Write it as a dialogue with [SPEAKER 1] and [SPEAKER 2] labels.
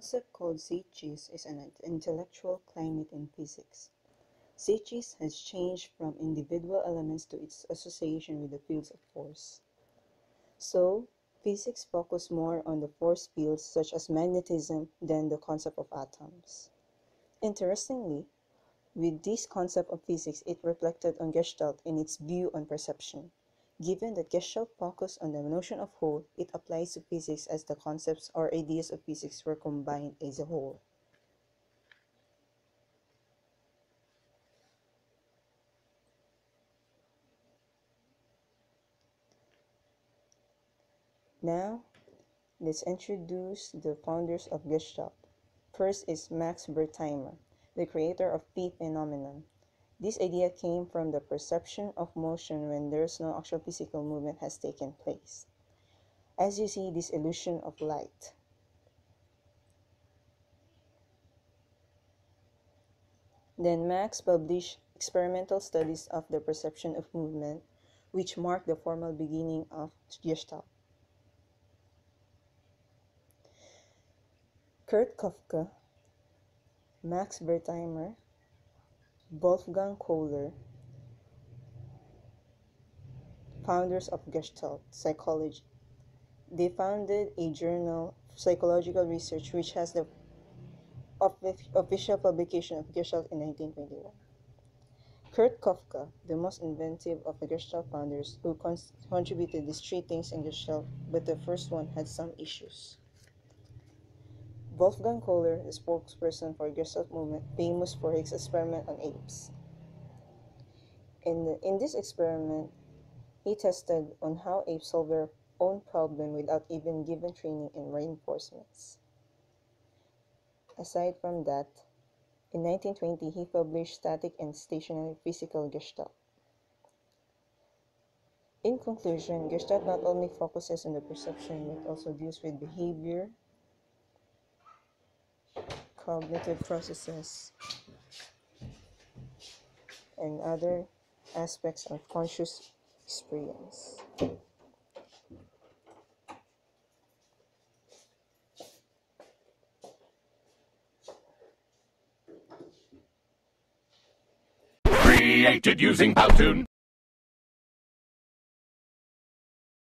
[SPEAKER 1] concept called CHIS is an intellectual climate in physics. CHIS has changed from individual elements to its association with the fields of force. So, physics focus more on the force fields such as magnetism than the concept of atoms. Interestingly, with this concept of physics, it reflected on Gestalt in its view on perception. Given that Gestalt focused on the notion of whole, it applies to physics as the concepts or ideas of physics were combined as a whole. Now, let's introduce the founders of Gestalt. First is Max Wertheimer, the creator of the phenomenon. This idea came from the perception of motion when there's no actual physical movement has taken place. As you see this illusion of light. Then Max published experimental studies of the perception of movement, which marked the formal beginning of Gestalt. Kurt Koffka, Max Wertheimer, Wolfgang Kohler, founders of Gestalt psychology. They founded a journal, Psychological Research, which has the official publication of Gestalt in 1921. Kurt Koffka, the most inventive of the Gestalt founders, who contributed these three things in Gestalt, but the first one had some issues. Wolfgang Kohler, the spokesperson for Gestalt movement, famous for his experiment on apes. In this experiment, he tested on how apes solve their own problem without even given training and reinforcements. Aside from that, in 1920, he published Static and Stationary Physical Gestalt. In conclusion, Gestalt not only focuses on the perception but also deals with behavior, cognitive processes, and other aspects of conscious experience.
[SPEAKER 2] Created using Powtoon.